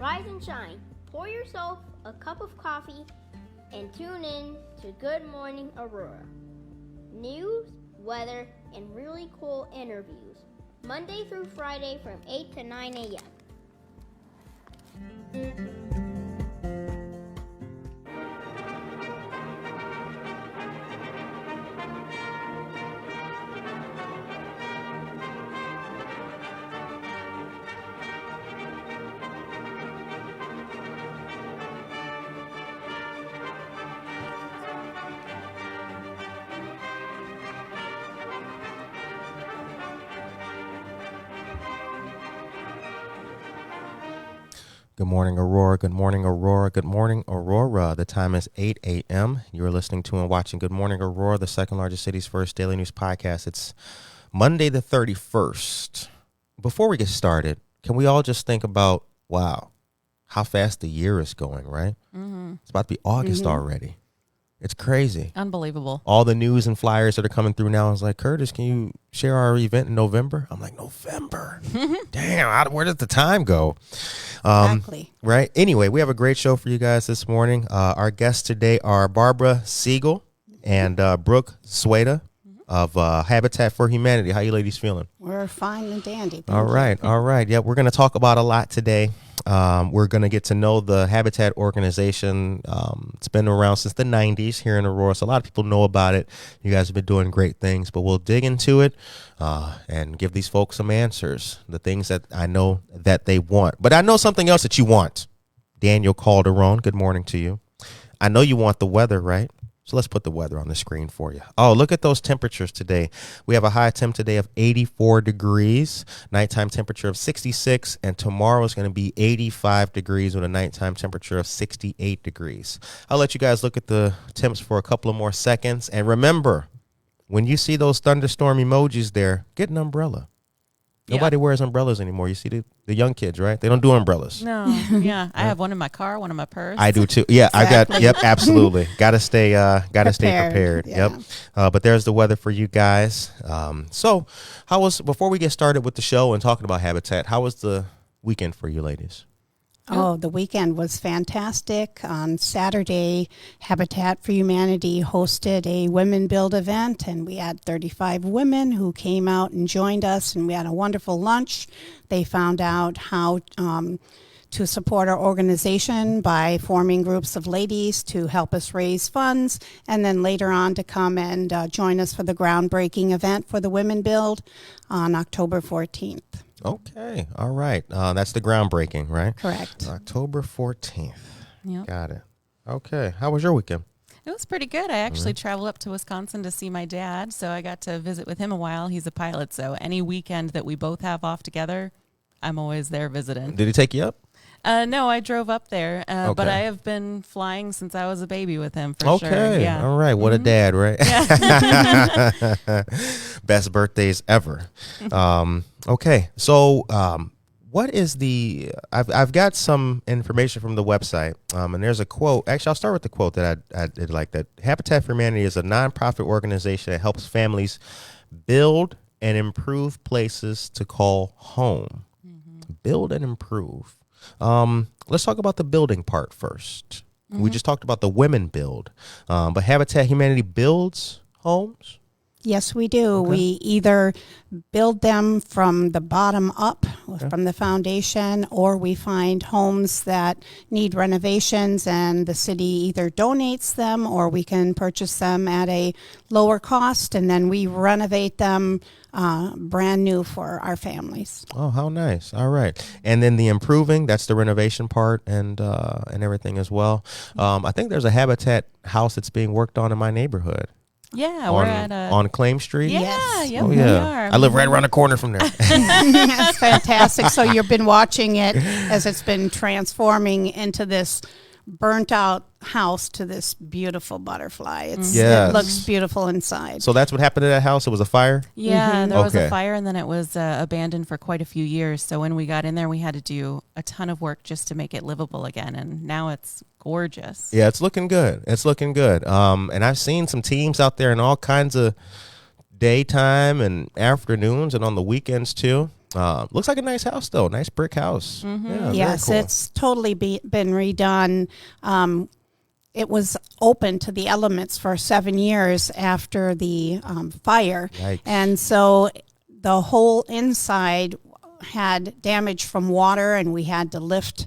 rise and shine. Pour yourself a cup of coffee and tune in to Good Morning Aurora. News, weather, and really cool interviews. Monday through Friday from 8 to 9 a.m. Good morning, Aurora. Good morning, Aurora. Good morning, Aurora. The time is 8 a.m. You are listening to and watching Good Morning, Aurora, the second largest city's first daily news podcast. It's Monday the 31st. Before we get started, can we all just think about, wow, how fast the year is going, right? Mm-hmm. It's about to be August already. It's crazy. Unbelievable. All the news and flyers that are coming through now is like, Curtis, can you share our event in November? I'm like, November? Damn, where did the time go? Exactly. Right. Anyway, we have a great show for you guys this morning. Our guests today are Barbara Zegiel and Brooke Szweda of Habitat for Humanity. How you ladies feeling? We're fine and dandy. All right. Yeah, we're going to talk about a lot today. We're going to get to know the Habitat organization. It's been around since the 90s here in Aurora, so a lot of people know about it. You guys have been doing great things, but we'll dig into it and give these folks some answers, the things that I know that they want. But I know something else that you want. Daniel Calderon, good morning to you. I know you want the weather, right? So let's put the weather on the screen for you. Oh, look at those temperatures today. We have a high temp today of 84 degrees, nighttime temperature of 66, and tomorrow is going to be 85 degrees with a nighttime temperature of 68 degrees. I'll let you guys look at the temps for a couple of more seconds. And remember, when you see those thunderstorm emojis there, get an umbrella. Nobody wears umbrellas anymore. You see the young kids, right? They don't do umbrellas. No, yeah. I have one in my car, one in my purse. I do too. Yeah, Exactly. I got. Yep, absolutely. Gotta stay prepared. Yeah. Yep. But there's the weather for you guys. So, before we get started with the show and talking about Habitat, how was the weekend for you ladies? Oh, the weekend was fantastic. On Saturday, Habitat for Humanity hosted a Women Build event, and we had 35 women who came out and joined us, and we had a wonderful lunch. They found out how to support our organization by forming groups of ladies to help us raise funds, and then later on to come and join us for the groundbreaking event for the Women Build on October 14th. Okay. All right. That's the groundbreaking, right? Correct. October 14th. Yep. Got it. Okay. How was your weekend? It was pretty good. I actually traveled up to Wisconsin to see my dad, so I got to visit with him a while. He's a pilot, so any weekend that we both have off together, I'm always there visiting. Did he take you up? No, I drove up there, but I have been flying since I was a baby with him, for sure. Yeah. All right. What a dad, right? Yeah. Best birthdays ever. Okay. So what is I've got some information from the website, and there's a quote. Actually, I'll start with the quote that I did like. That Habitat for Humanity is a nonprofit organization that helps families build and improve places to call home. Build and improve. Let's talk about the building part first. We just talked about the women build, but Habitat Humanity builds homes. Yes, we do. Okay. We either build them from the bottom up, from the foundation, or we find homes that need renovations and the city either donates them or we can purchase them at a lower cost, and then we renovate them brand new for our families. Oh, how nice. All right. And then the improving, that's the renovation part and everything as well. I think there's a Habitat house that's being worked on in my neighborhood. Yeah, on, we're at on Claim Street. Yeah, yes. yep, Oh, we yeah. are. I live right around the corner from there. That's fantastic. So you've been watching it as it's been transforming into this burnt out house to this beautiful butterfly. It looks beautiful inside. So that's what happened to that house? It was a fire? Yeah, there was a fire, and then it was abandoned for quite a few years. So when we got in there, we had to do a ton of work just to make it livable again, and now it's gorgeous. Yeah, it's looking good. It's looking good. And I've seen some teams out there in all kinds of daytime and afternoons and on the weekends too. Looks like a nice house, though. Nice brick house. Yeah, Yes, very cool. it's totally been redone. It was open to the elements for 7 years after the fire. Yikes. And so the whole inside had damage from water, and we had to lift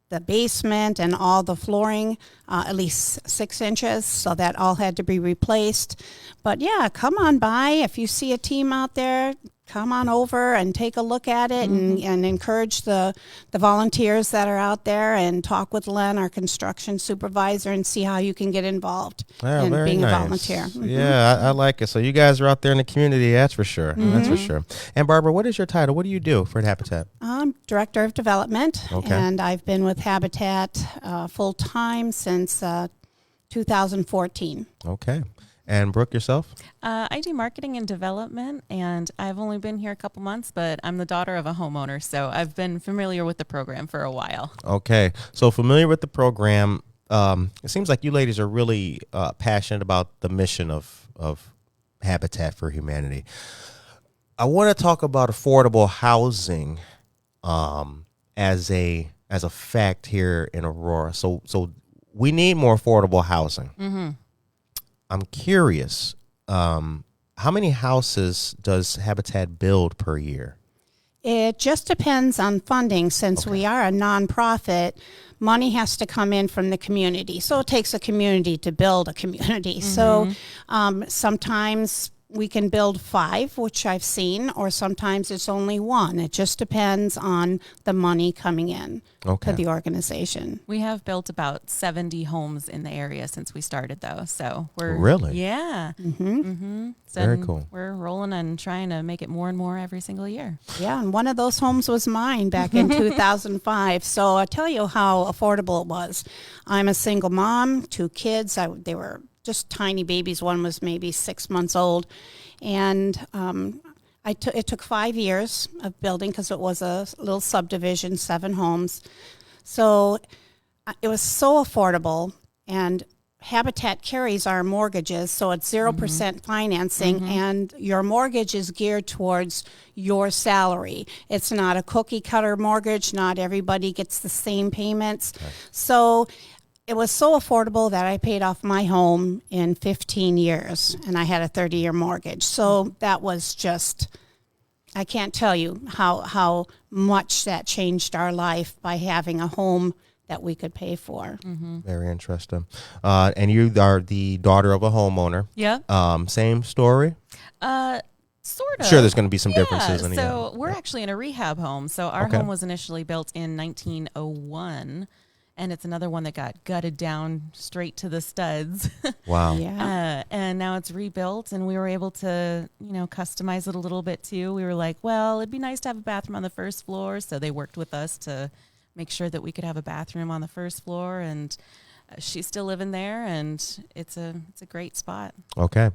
the basement and all the flooring at least 6 inches, so that all had to be replaced. But yeah, come on by. If you see a team out there, come on over and take a look at it, and encourage the volunteers that are out there, and talk with Len, our construction supervisor, and see how you can get involved in very being nice. a volunteer. Yeah, I like it. So you guys are out there in the community, that's for sure. That's for sure. And Barbara, what is your title? What do you do for Habitat? I'm Director of Development, Okay. and I've been with Habitat full-time since 2014. Okay. And Brooke, yourself? I do marketing and development, and I've only been here a couple months, but I'm the daughter of a homeowner, so I've been familiar with the program for a while. Okay. So familiar with the program. It seems like you ladies are really passionate about the mission of Habitat for Humanity. I want to talk about affordable housing as a fact here in Aurora. So we need more affordable housing. Mm-hmm. I'm curious, how many houses does Habitat build per year? It just depends on funding. Since we are a nonprofit, money has to come in from the community. So it takes a community to build a community. So sometimes we can build 5, which I've seen, or sometimes it's only 1. It just depends on the money coming in to the organization. We have built about 70 homes in the area since we started, though. So we're Really? Yeah. So Very cool. We're rolling and trying to make it more and more every single year. Yeah, and one of those homes was mine back in 2005. So I'll tell you how affordable it was. I'm a single mom, 2 kids. They were just tiny babies. One was maybe 6 months old. And it took 5 years of building, because it was a little subdivision, 7 homes. So it was so affordable. And Habitat carries our mortgages, so it's 0% financing, and your mortgage is geared towards your salary. It's not a cookie cutter mortgage. Not everybody gets the same payments. Okay. So it was so affordable that I paid off my home in 15 years, and I had a 30-year mortgage. So that was just, I can't tell you how much that changed our life by having a home that we could pay for. Very interesting. And you are the daughter of a homeowner. Yeah. Same story? Sort of. Sure, there's going to be some differences. Yeah, so we're actually in a rehab home. So our home was initially built in 1901. And it's another one that got gutted down straight to the studs. Wow. Yeah. And now it's rebuilt, and we were able to, customize it a little bit too. We were like, well, it'd be nice to have a bathroom on the first floor. So they worked with us to make sure that we could have a bathroom on the first floor. And she's still living there, and it's a great spot. Okay.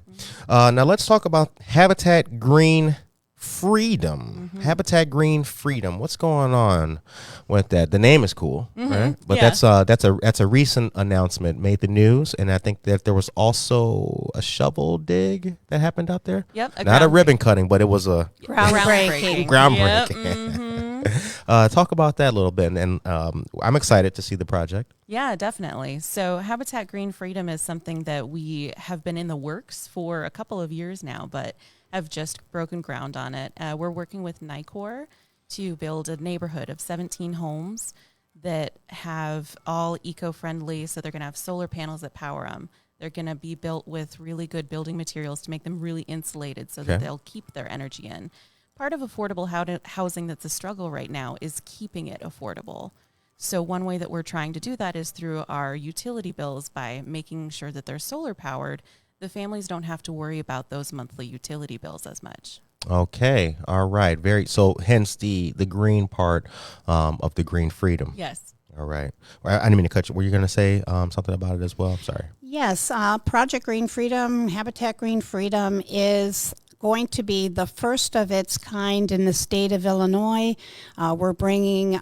Now let's talk about Habitat Green Freedom. Habitat Green Freedom. What's going on with that? The name is cool, right? But that's a recent announcement, made the news, and I think that there was also a shovel dig that happened out there. Yep. Not a ribbon cutting, but it was a Groundbreaking. groundbreaking. Talk about that a little bit, and I'm excited to see the project. Yeah, definitely. So Habitat Green Freedom is something that we have been in the works for a couple of years now, but have just broken ground on it. We're working with NICOR to build a neighborhood of 17 homes that have all eco-friendly. So they're going to have solar panels that power them. They're going to be built with really good building materials to make them really insulated so that they'll keep their energy in. Part of affordable housing that's a struggle right now is keeping it affordable. So one way that we're trying to do that is through our utility bills by making sure that they're solar powered. The families don't have to worry about those monthly utility bills as much. Okay. All right. So hence the green part of the Green Freedom. Yes. All right. I didn't mean to cut you. Were you going to say something about it as well? Sorry. Yes. Project Green Freedom, Habitat Green Freedom is going to be the first of its kind in the state of Illinois. We're bringing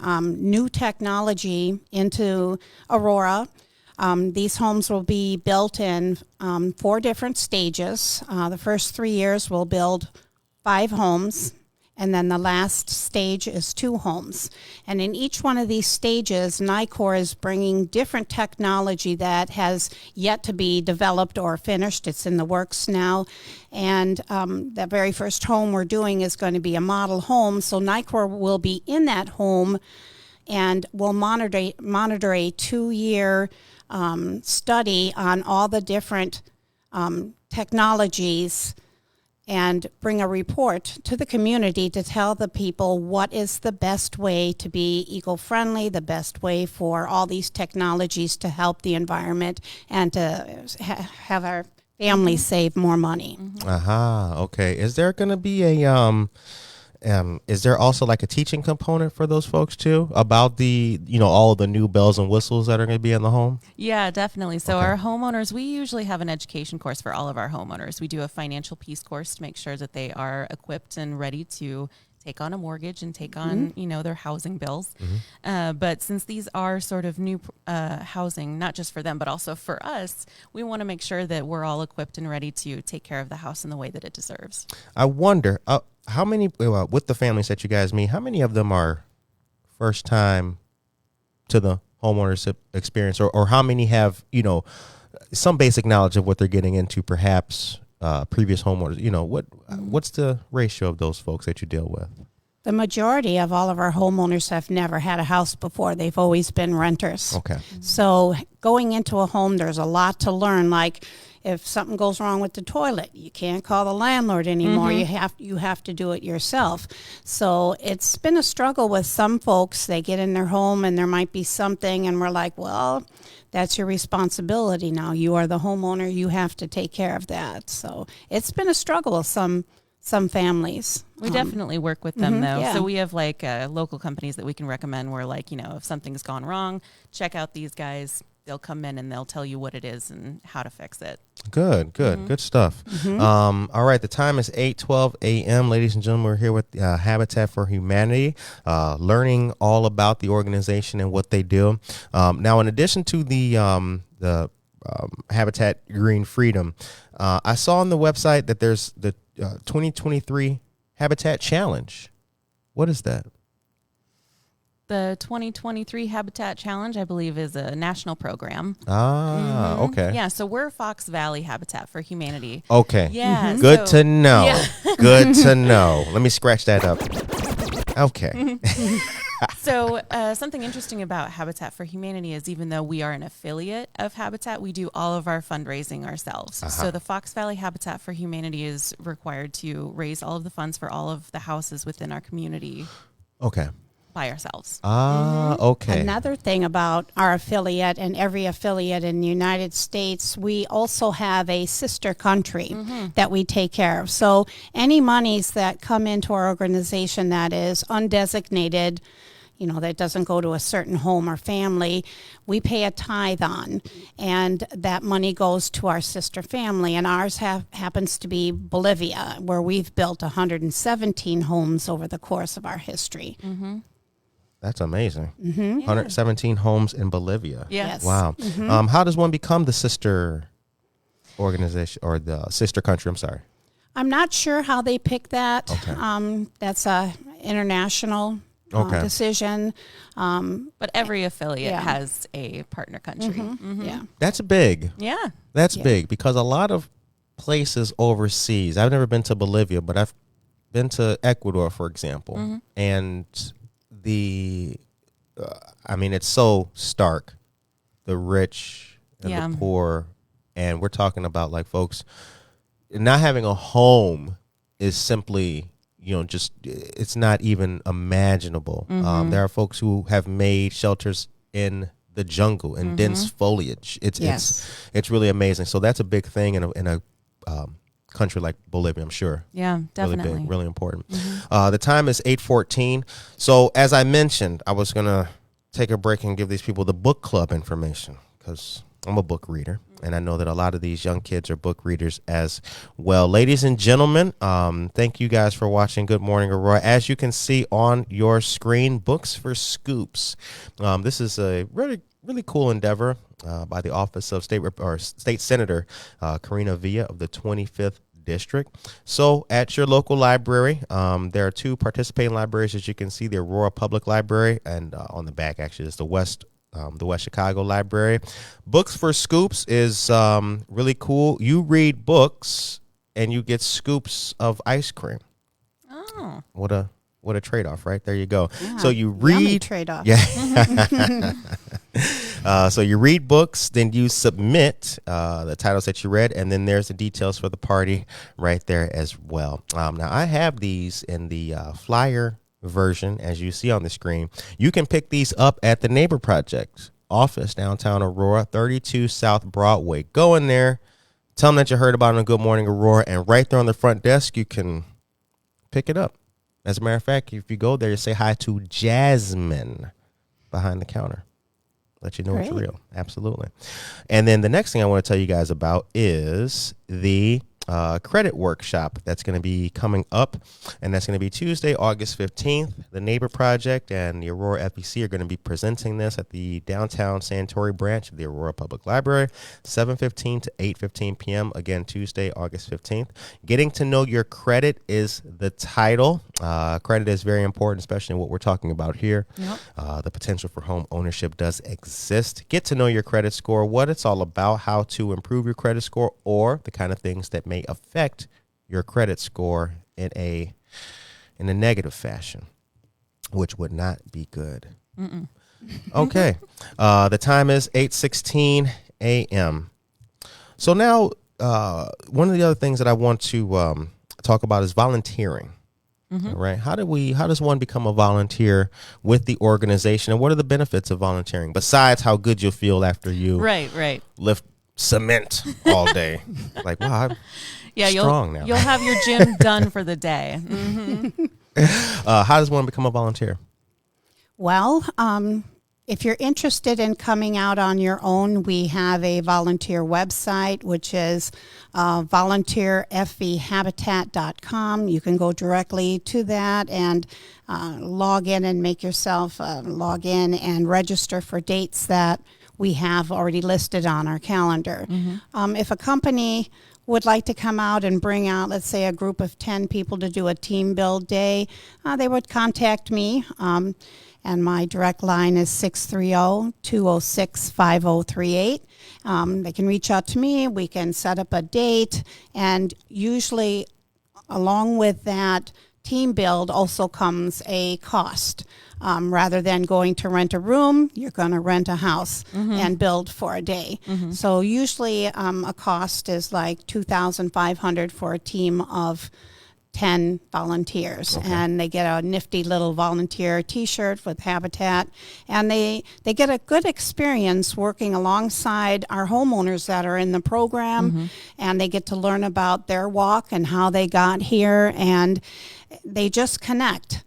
new technology into Aurora. These homes will be built in 4 different stages. The first 3 years we'll build 5 homes, And then the last stage is 2 homes. And in each one of these stages, NICOR is bringing different technology that has yet to be developed or finished. It's in the works now. And the very first home we're doing is going to be a model home. So NICOR will be in that home and will monitor a 2-year study on all the different technologies and bring a report to the community to tell the people what is the best way to be eco-friendly, the best way for all these technologies to help the environment and to have our families save more money. Okay. Is there going to be a is there also like a teaching component for those folks too about the, all of the new bells and whistles that are going to be in the home? Yeah, definitely. So our homeowners, we usually have an education course for all of our homeowners. We do a financial peace course to make sure that they are equipped and ready to take on a mortgage and take on, their housing bills. But since these are sort of new housing, not just for them, but also for us, we want to make sure that we're all equipped and ready to take care of the house in the way that it deserves. I wonder, how many, with the families that you guys meet, how many of them are first time to the homeownership experience, or how many have, some basic knowledge of what they're getting into, perhaps previous homeowners? What's the ratio of those folks that you deal with? The majority of all of our homeowners have never had a house before. They've always been renters. Okay. So going into a home, there's a lot to learn. Like if something goes wrong with the toilet, you can't call the landlord anymore. You have to do it yourself. So it's been a struggle with some folks. They get in their home and there might be something, and we're like, well, that's your responsibility now. You are the homeowner. You have to take care of that. So it's been a struggle with some families. We definitely work with them, though. Yeah. So we have like local companies that we can recommend where, like, if something's gone wrong, check out these guys. They'll come in and they'll tell you what it is and how to fix it. Good stuff. All right, the time is 8:12 a.m. Ladies and gentlemen, we're here with Habitat for Humanity, learning all about the organization and what they do. Now, in addition to the Habitat Green Freedom, I saw on the website that there's the 2023 Habitat Challenge. What is that? The 2023 Habitat Challenge, I believe, is a national program. Okay. Yeah, so we're Fox Valley Habitat for Humanity. Okay. Yeah. Good to know. Yeah. Good to know. Let me scratch that up. Okay. So something interesting about Habitat for Humanity is even though we are an affiliate of Habitat, we do all of our fundraising ourselves. So the Fox Valley Habitat for Humanity is required to raise all of the funds for all of the houses within our community. Okay. By ourselves. Okay. Another thing about our affiliate and every affiliate in the United States, we also have a sister country that we take care of. So any monies that come into our organization that is undesignated, that doesn't go to a certain home or family, we pay a tithe on, and that money goes to our sister family. And ours happens to be Bolivia, where we've built 117 homes over the course of our history. That's amazing. 117 homes in Bolivia. Yes. Wow. How does one become the sister organization or the sister country? I'm sorry. I'm not sure how they pick that. Okay. That's a international decision. But every affiliate has a partner country. Yeah. That's big. Yeah. That's big because a lot of places overseas, I've never been to Bolivia, but I've been to Ecuador, for example, and it's so stark, the rich and the poor, and we're talking about like folks not having a home is simply, it's not even imaginable. There are folks who have made shelters in the jungle in dense foliage. It's really amazing. So that's a big thing in a country like Bolivia, I'm sure. Yeah, definitely. Really big, really important. The time is 8:14. So as I mentioned, I was going to take a break and give these people the book club information because I'm a book reader, and I know that a lot of these young kids are book readers as well. Ladies and gentlemen, thank you guys for watching Good Morning Aurora. As you can see on your screen, Books for Scoops. This is a really cool endeavor by the Office of State Senator Karina Villa of the 25th district. So at your local library, there are 2 participating libraries, as you can see, the Aurora Public Library, and on the back actually is the West Chicago Library. Books for Scoops is really cool. You read books and you get scoops of ice cream. Oh. What a trade-off, right? There you go. Yeah, So you yummy read trade-off. Yeah. So you read books, then you submit the titles that you read, and then there's the details for the party right there as well. Now, I have these in the flyer version, as you see on the screen. You can pick these up at the Neighbor Project office, downtown Aurora, 32 South Broadway. Go in there, tell them that you heard about it on Good Morning Aurora, and right there on the front desk, you can pick it up. As a matter of fact, if you go there, you say hi to Jasmine behind the counter. Let you know it's Great. real. Absolutely. And then the next thing I want to tell you guys about is the credit workshop that's going to be coming up, and that's going to be Tuesday, August 15th. The Neighbor Project and the Aurora FEC are going to be presenting this at the downtown Santori branch of the Aurora Public Library, 7:15 to 8:15 p.m. Again, Tuesday, August 15th. Getting to know your credit is the title. Credit is very important, especially in what we're talking about here. Yep. The potential for home ownership does exist. Get to know your credit score, what it's all about, how to improve your credit score, or the kind of things that may affect your credit score in a negative fashion, which would not be good. Mm-mm. Okay. The time is 8:16 a.m. So now, one of the other things that I want to talk about is volunteering. Mm-hmm. All right. How does one become a volunteer with the organization, and what are the benefits of volunteering besides how good you'll feel after you Right. lift cement all day? Like, wow, I'm strong now. You'll have your gym done for the day. Mm-hmm. How does one become a volunteer? Well, if you're interested in coming out on your own, we have a volunteer website, which is volunteerfvhabitat.com. You can go directly to that and log in and make yourself log in and register for dates that we have already listed on our calendar. Mm-hmm. If a company would like to come out and bring out, let's say, a group of 10 people to do a team build day, they would contact me. And my direct line is 630-206-5038. They can reach out to me. We can set up a date. And usually, along with that team build also comes a cost. Rather than going to rent a room, you're going to rent a house and build for a day. Mm-hmm. So usually a cost is like $2,500 for a team of 10 volunteers. Okay. And they get a nifty little volunteer t-shirt with Habitat, and they get a good experience working alongside our homeowners that are in the program, and they get to learn about their walk and how they got here, and they just connect.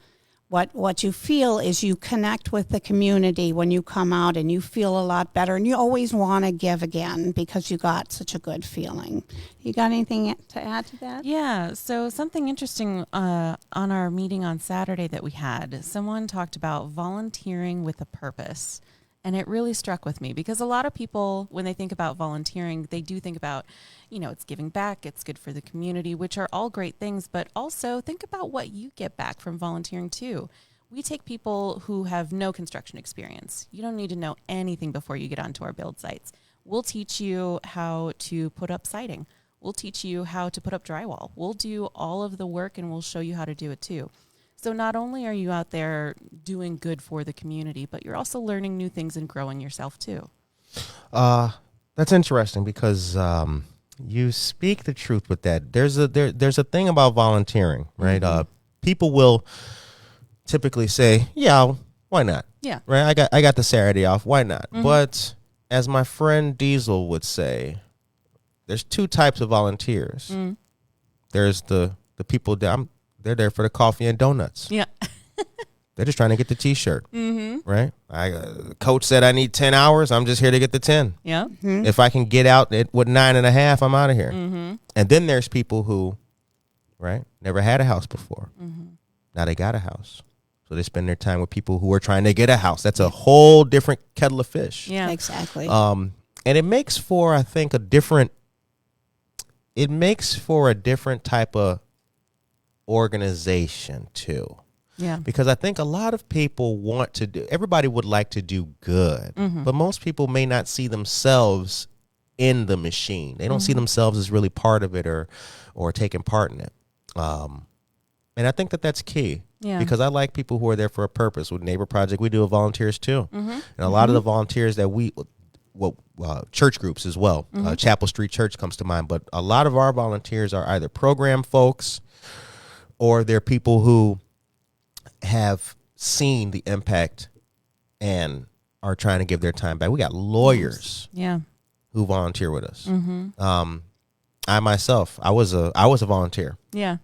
What you feel is you connect with the community when you come out, and you feel a lot better, and you always want to give again because you got such a good feeling. You got anything to add to that? Yeah, so something interesting on our meeting on Saturday that we had, someone talked about volunteering with a purpose. And it really struck with me because a lot of people, when they think about volunteering, they do think about, it's giving back, it's good for the community, which are all great things, but also think about what you get back from volunteering too. We take people who have no construction experience. You don't need to know anything before you get onto our build sites. We'll teach you how to put up siding. We'll teach you how to put up drywall. We'll do all of the work, and we'll show you how to do it too. So not only are you out there doing good for the community, but you're also learning new things and growing yourself too. That's interesting because you speak the truth with that. There's a thing about volunteering, right? Mm-hmm. People will typically say, "Yeah, why not?" Yeah. Right? I got the Saturday off. Why not? Mm-hmm. But as my friend Diesel would say, there's 2 types of volunteers. Mm. There's the people that they're there for the coffee and donuts. Yeah. They're just trying to get the T-shirt, Mm-hmm. right? Coach said I need 10 hours. I'm just here to get the 10. Yeah. Mm-hmm. If I can get out with 9.5, I'm out of here. Mm-hmm. And then there's people who, right, never had a house before. Mm-hmm. Now they got a house. So they spend their time with people who are trying to get a house. That's a whole different kettle of fish. Yeah. Exactly. And it makes for, I think, a different it makes for a different type of organization too. Yeah. Because I think a lot of people everybody would like to do good, but most people may not see themselves in the machine. They don't see themselves as really part of it or taking part in it. And I think that's key. Yeah. Because I like people who are there for a purpose. With Neighbor Project, we do volunteers too. And a lot of the volunteers that church groups as well. Chapel Street Church comes to mind. But a lot of our volunteers are either program folks or they're people who have seen the impact and are trying to give their time back. We got lawyers who volunteer with us. I myself, I was a volunteer. Yeah.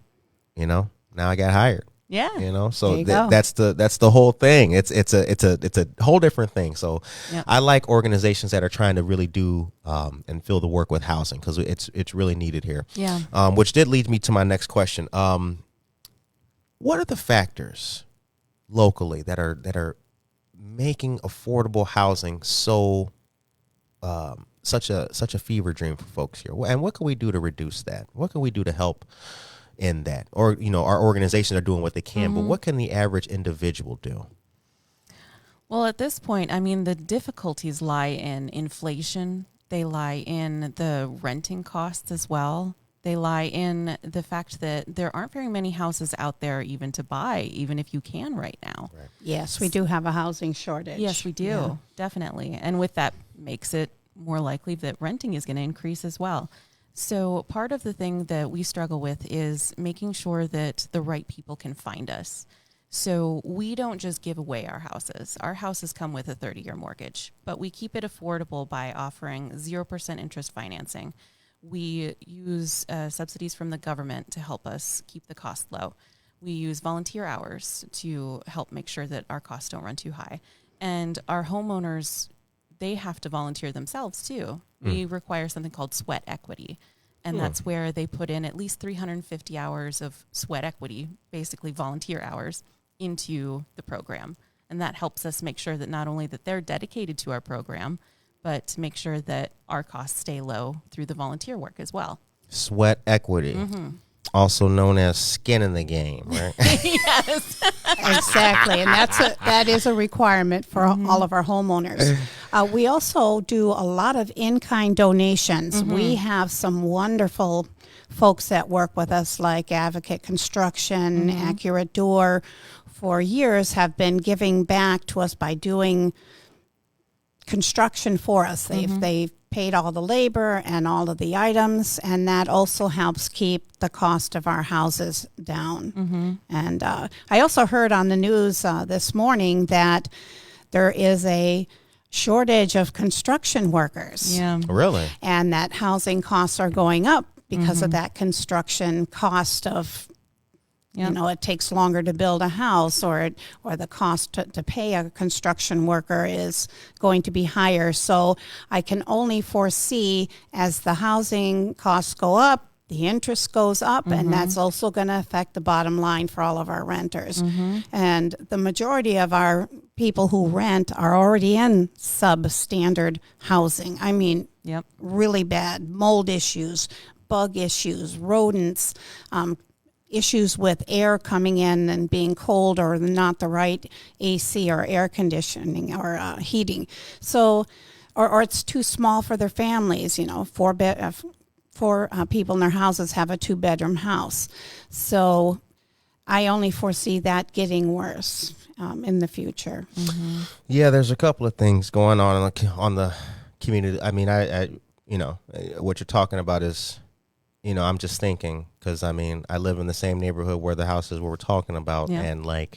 Now I got hired. Yeah. So that's the whole thing. It's a whole different thing. So I like organizations that are trying to really do and fill the work with housing, because it's really needed here. Yeah. Which did lead me to my next question. What are the factors locally that are making affordable housing such a fever dream for folks here? And what can we do to reduce that? What can we do to help in that? Or, our organizations are doing what they can, but what can the average individual do? Well, at this point, I mean, the difficulties lie in inflation. They lie in the renting costs as well. They lie in the fact that there aren't very many houses out there even to buy, even if you can right now. Right. Yes, we do have a housing shortage. Yes, we do. Definitely. And with that makes it more likely that renting is going to increase as well. So part of the thing that we struggle with is making sure that the right people can find us. So we don't just give away our houses. Our houses come with a 30-year mortgage, but we keep it affordable by offering 0% interest financing. We use subsidies from the government to help us keep the cost low. We use volunteer hours to help make sure that our costs don't run too high. And our homeowners, they have to volunteer themselves too. We require something called sweat equity. And that's where they put in at least 350 hours of sweat equity, basically volunteer hours, into the program. And that helps us make sure that not only that they're dedicated to our program, but to make sure that our costs stay low through the volunteer work as well. Sweat equity, also known as skin in the game, right? Yes. Exactly, and that is a requirement for all of our homeowners. We also do a lot of in-kind donations. We have some wonderful folks that work with us, like Advocate Construction, Accurate Door, for years have been giving back to us by doing construction for us. They've paid all the labor and all of the items, and that also helps keep the cost of our houses down. And I also heard on the news this morning that there is a shortage of construction workers. Yeah. Really? And that housing costs are going up because of that construction cost of, it takes longer to build a house, or the cost to pay a construction worker is going to be higher. So I can only foresee, as the housing costs go up, the interest goes up, and that's also going to affect the bottom line for all of our renters. And the majority of our people who rent are already in substandard housing. I mean, really bad mold issues, bug issues, rodents, issues with air coming in and being cold, or not the right AC or air conditioning or heating. So, or it's too small for their families. Four people in their houses have a 2-bedroom house. So I only foresee that getting worse in the future. Yeah, there's a couple of things going on the community. I mean, I what you're talking about is, I'm just thinking, because I live in the same neighborhood where the houses we're talking about, and a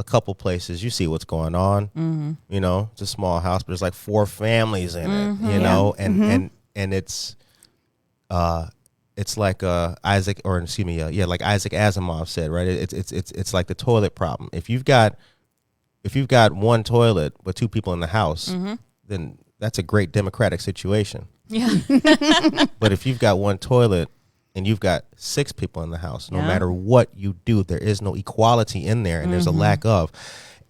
couple places you see what's going on. It's a small house, but there's like 4 families in it. And it's like Isaac Asimov said, right? It's like the toilet problem. If you've got one toilet but 2 people in the house, then that's a great democratic situation. Yeah. But if you've got one toilet and you've got 6 people in the house, no matter what you do, there is no equality in there, and there's a lack of.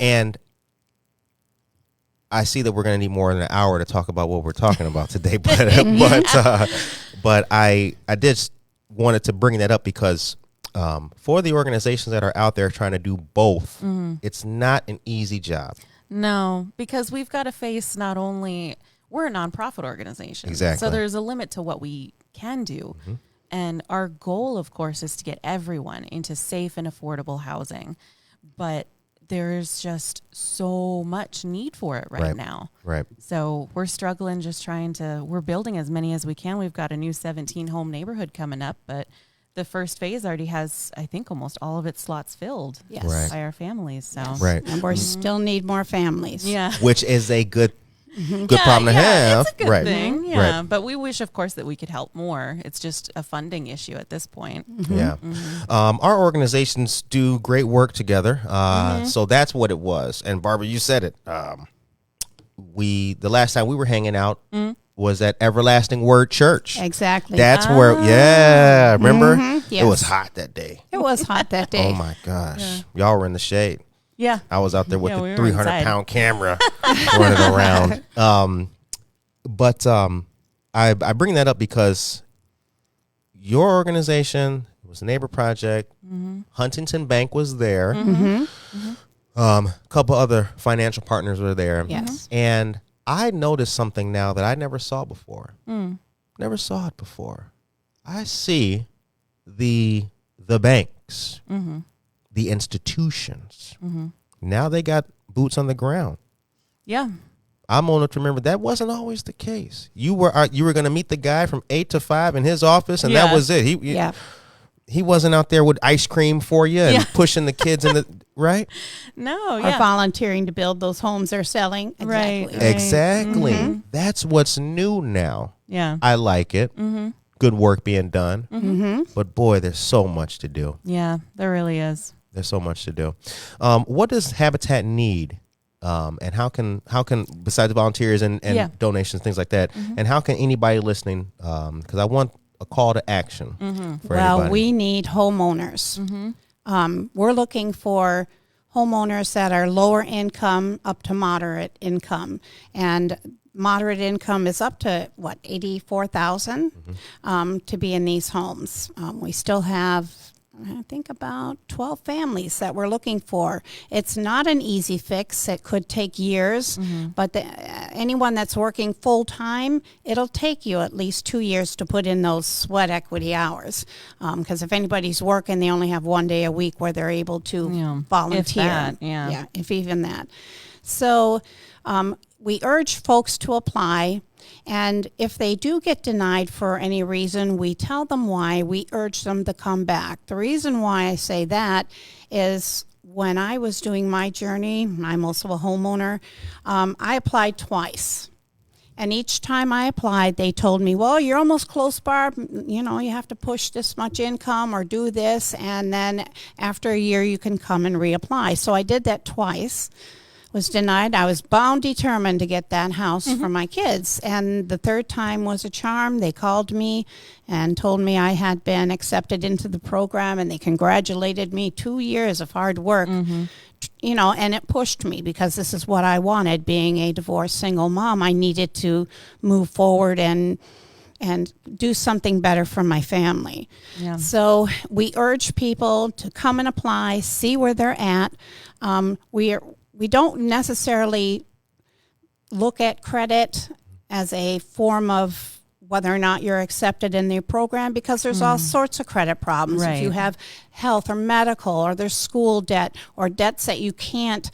And I see that we're going to need more than an hour to talk about what we're talking about today, but I did wanted to bring that up because for the organizations that are out there trying to do both, it's not an easy job. No, because we've got to face not only, we're a nonprofit organization. Exactly. So there's a limit to what we can do. And our goal, of course, is to get everyone into safe and affordable housing. But there's just so much need for it right now. Right. So we're struggling just we're building as many as we can. We've got a new 17 home neighborhood coming up, but the first phase already has, I think, almost all of its slots filled by our families. So And we still need more families. Yeah. Which is a good problem to have. It's a good thing. Yeah. But we wish, of course, that we could help more. It's just a funding issue at this point. Yeah. Our organizations do great work together. So that's what it was. And Barbara, you said it. The last time we were hanging out was at Everlasting Word Church. Exactly. That's where, remember? Yes. It was hot that day. It was hot that day. Oh my gosh. Y'all were in the shade. Yeah. I was out there with we the were 300-pound camera running around. I bring that up because your organization was a neighbor project. Huntington Bank was there. A couple other financial partners were there. Yes. And I noticed something now that I never saw before. Never saw it before. I see the banks, the institutions. Now they got boots on the ground. Yeah. I'm old enough to remember that wasn't always the case. You were going to meet the guy from 8 to 5 in his office, and that was it. He wasn't out there with ice cream for you and pushing the kids in the right. No, Or volunteering to build those homes they're selling. Exactly. Right. Exactly. That's what's new now. Yeah. I like it. Good work being done. But boy, there's so much to do. Yeah, there really is. There's so much to do. What does Habitat need? And how can besides volunteers and donations, things like that, and how can anybody listening, because I want a call to action for anybody. We need homeowners. We're looking for homeowners that are lower income up to moderate income, and moderate income is up to $84,000 to be in these homes. We still have, I think, about 12 families that we're looking for. It's not an easy fix. It could take years, but anyone that's working full time, it'll take you at least 2 years to put in those sweat equity hours. Because if anybody's working, they only have 1 day a week where they're able to volunteer. If even that. So we urge folks to apply. And if they do get denied for any reason, we tell them why. We urge them to come back. The reason why I say that is when I was doing my journey, I'm also a homeowner, I applied twice. And each time I applied, they told me, well, you're almost close, Barb. You know, you have to push this much income or do this. And then after a year, you can come and reapply. So I did that twice. Was denied. I was determined to get that house for my kids. And the third time was a charm. They called me and told me I had been accepted into the program, and they congratulated me. 2 years of hard work, you know, and it pushed me because this is what I wanted. Being a divorced single mom, I needed to move forward and do something better for my family. Yeah. So we urge people to come and apply, see where they're at. We don't necessarily look at credit as a form of whether or not you're accepted in the program, because there's all sorts of credit problems. If you have health or medical, or there's school debt or debts that you can't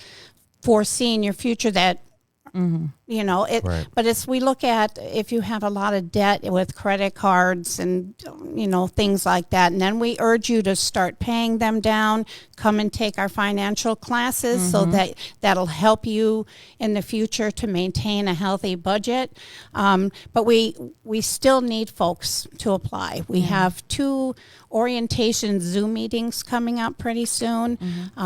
foresee in your future that, you know, but we look at if you have a lot of debt with credit cards and, you know, things like that. And then we urge you to start paying them down, come and take our financial classes so that'll help you in the future to maintain a healthy budget. But we still need folks to apply. We have 2 orientation Zoom meetings coming up pretty soon.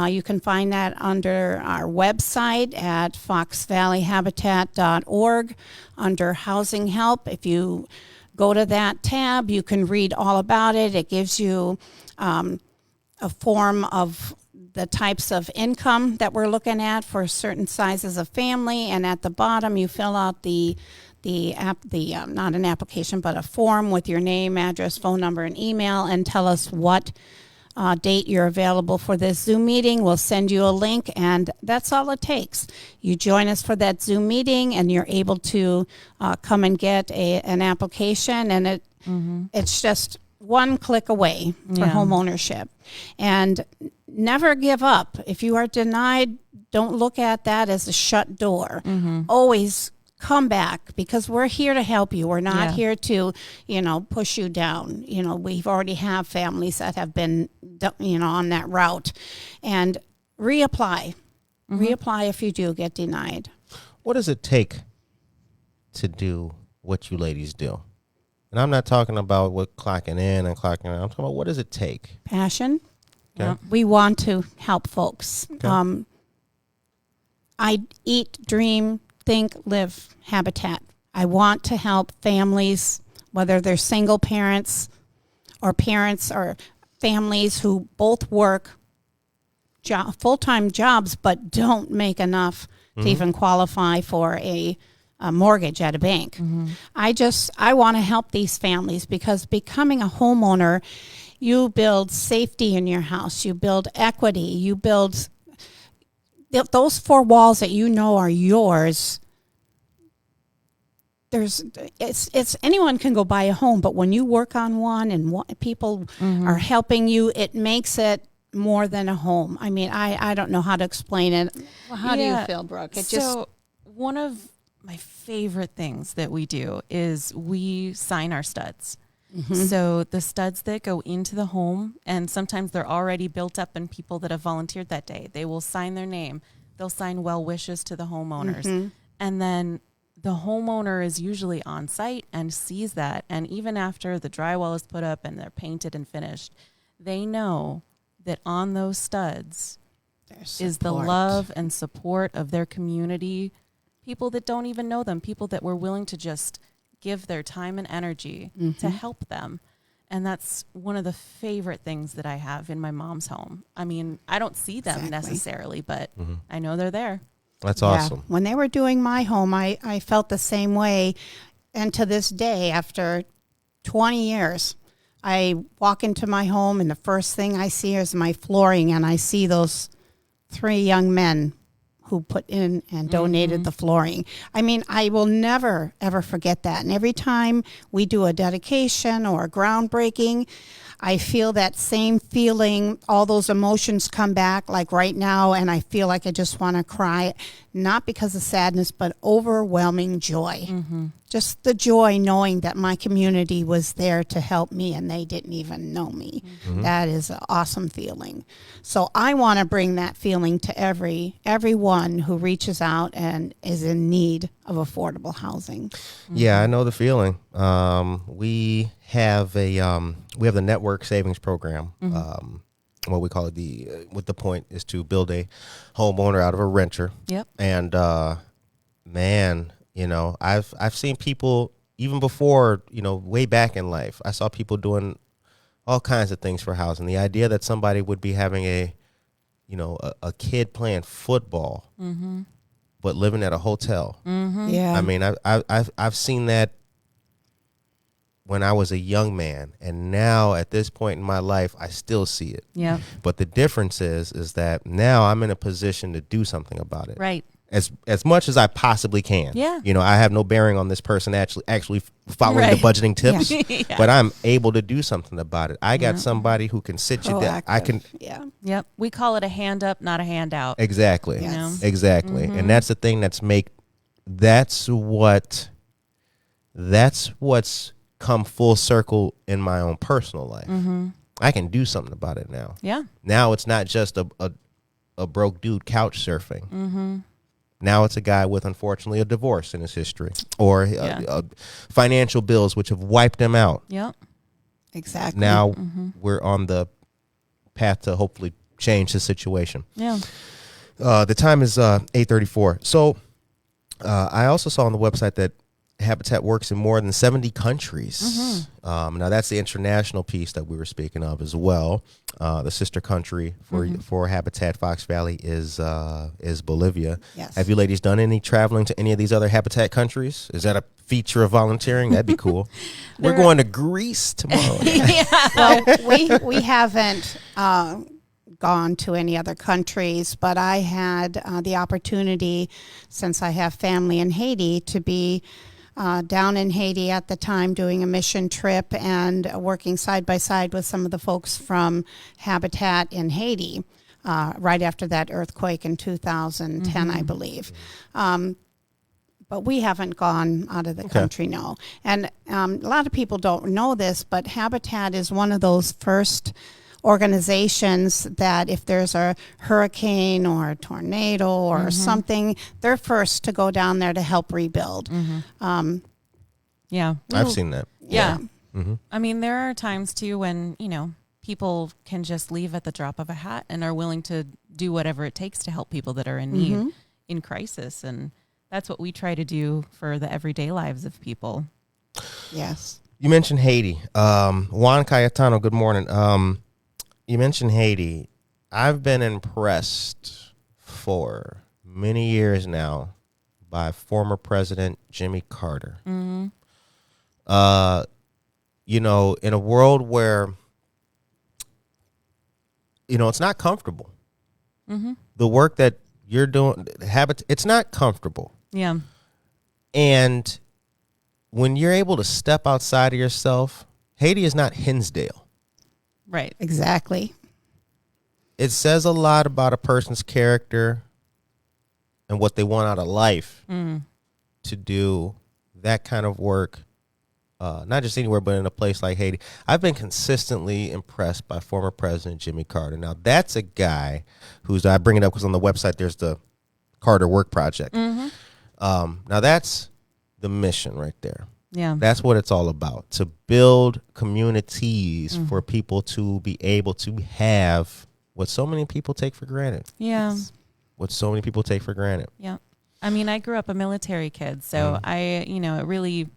You can find that under our website at foxvalleyhabitat.org under Housing Help. If you go to that tab, you can read all about it. It gives you a form of the types of income that we're looking at for certain sizes of family, and at the bottom you fill out not an application but a form with your name, address, phone number, and email, and tell us what date you're available for this Zoom meeting. We'll send you a link, and that's all it takes. You join us for that Zoom meeting, and you're able to come and get an application, and it's just one click away for home ownership. And never give up. If you are denied, don't look at that as a shut door. Always come back, because we're here to help you. We're not here to, push you down. We've already have families that have been, on that route. And reapply. Reapply if you do get denied. What does it take to do what you ladies do? And I'm not talking about what clocking in and clocking out. I'm talking about, what does it take? Passion. Okay. We want to help folks. Okay. I eat, dream, think, live Habitat. I want to help families, whether they're single parents or families who both work full-time jobs but don't make enough to even qualify for a mortgage at a bank. I want to help these families, because becoming a homeowner, you build safety in your house, you build equity, you build those four walls that are yours. It's anyone can go buy a home, but when you work on one and people are helping you, it makes it more than a home. I mean, I don't know how to explain it. Well, how do you feel, Brooke? One of my favorite things that we do is we sign our studs. So the studs that go into the home, and sometimes they're already built up in people that have volunteered that day, they will sign their name. They'll sign well wishes to the homeowners. And then the homeowner is usually on site and sees that. And even after the drywall is put up and they're painted and finished, they know that on those studs is the love and support of their community, people that don't even know them, people that were willing to just give their time and energy to help them. And that's one of the favorite things that I have in my mom's home. I mean, I don't see them necessarily, but I know they're there. That's awesome. When they were doing my home, I felt the same way. And to this day, after 20 years, I walk into my home and the first thing I see is my flooring, and I see those 3 young men who put in and donated the flooring. I mean, I will never, ever forget that. And every time we do a dedication or a groundbreaking, I feel that same feeling. All those emotions come back, like right now, and I feel like I just want to cry, not because of sadness, but overwhelming joy. Just the joy knowing that my community was there to help me and they didn't even know me. That is an awesome feeling. So I want to bring that feeling to everyone who reaches out and is in need of affordable housing. Yeah, I know the feeling. We have the network savings program. What we call it, what the point is to build a homeowner out of a renter. Yep. And man, I've seen people even before, way back in life. I saw people doing all kinds of things for housing. The idea that somebody would be having a kid playing football, but living at a hotel. Yeah. I mean, I've seen that when I was a young man, and now at this point in my life, I still see it. Yeah. But the difference is that now I'm in a position to do something about it. Right. As much as I possibly can. Yeah. I have no bearing on this person actually following the budgeting tips, but I'm able to do something about it. I got somebody who can sit you down. I can. Yeah. Yep. We call it a hand up, not a handout. Exactly. Yes. Exactly. And that's the thing that's what's come full circle in my own personal life. I can do something about it now. Yeah. Now it's not just a broke dude couch surfing. Now it's a guy with, unfortunately, a divorce in his history or financial bills which have wiped him out. Yep. Exactly. Now we're on the path to hopefully change the situation. Yeah. The time is 8:34. So I also saw on the website that Habitat works in more than 70 countries. Now that's the international piece that we were speaking of as well. The sister country for Habitat Fox Valley is Bolivia. Yes. Have you ladies done any traveling to any of these other Habitat countries? Is that a feature of volunteering? That'd be cool. We're going to Greece tomorrow. Well, we haven't gone to any other countries, but I had the opportunity, since I have family in Haiti, to be down in Haiti at the time doing a mission trip and working side by side with some of the folks from Habitat in Haiti right after that earthquake in 2010, I believe. But we haven't gone out of the country, no. And a lot of people don't know this, but Habitat is one of those first organizations that if there's a hurricane or a tornado or something, they're first to go down there to help rebuild. Yeah. I've seen that. Yeah. I mean, there are times too when, people can just leave at the drop of a hat and are willing to do whatever it takes to help people that are in need, in crisis. And that's what we try to do for the everyday lives of people. Yes. You mentioned Haiti. Juan Cayetano, good morning. You mentioned Haiti. I've been impressed for many years now by former President Jimmy Carter. In a world where, it's not comfortable. The work that you're doing, it's not comfortable. Yeah. And when you're able to step outside of yourself, Haiti is not Hinsdale. Right. Exactly. It says a lot about a person's character and what they want out of life to do that kind of work, not just anywhere, but in a place like Haiti. I've been consistently impressed by former President Jimmy Carter. Now, that's a guy I bring it up because on the website there's the Carter Work Project. Now, that's the mission right there. Yeah. That's what it's all about, to build communities for people to be able to have what so many people take for granted. Yeah. What so many people take for granted. Yeah. I mean, I grew up a military kid, so it really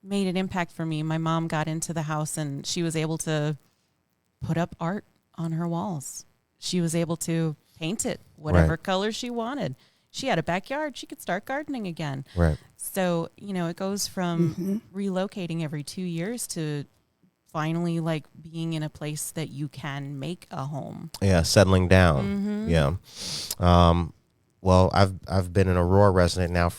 made an impact for me. My mom got into the house and she was able to put up art on her walls. She was able to paint it whatever color she wanted. She had a backyard. She could start gardening again. Right. So, it goes from relocating every 2 years to finally being in a place that you can make a home. Yeah, settling down. Yeah. Well, I've been an Aurora resident now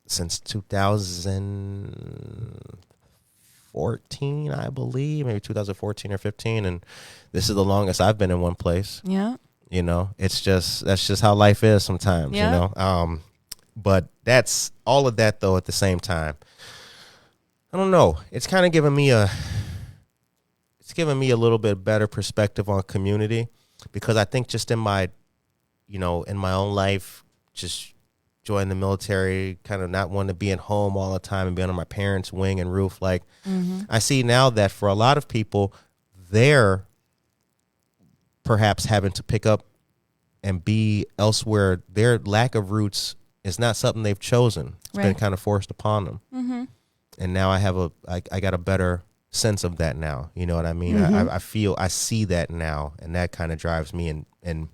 since 2014, I believe, maybe 2014 or 15, and this is the longest I've been in one place. Yeah. That's just how life is sometimes, but that's all of that though at the same time. I don't know. It's kind of giving me a little bit better perspective on community, because I think just in my own life, just joining the military, kind of not wanting to be at home all the time and being on my parents' wing and roof. I see now that for a lot of people, they're perhaps having to pick up and be elsewhere. Their lack of roots is not something they've chosen. It's been kind of forced upon them. And now I got a better sense of that now. You know what I mean? I see that now, and that kind of drives me in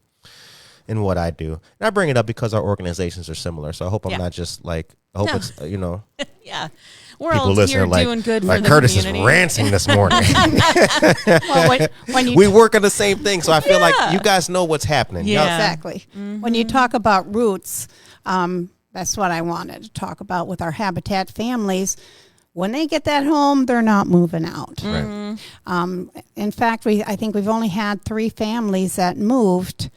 what I do. And I bring it up because our organizations are similar. So I hope I'm not just I hope it's, Yeah. We're people all here listening doing good for the Curtis community. is ranting this morning. Well, when We work on the same thing, so I feel like you guys know what's happening. Yeah. Exactly. When you talk about roots, that's what I wanted to talk about with our Habitat families. When they get that home, they're not moving out. Right. In fact, I think we've only had 3 families that moved,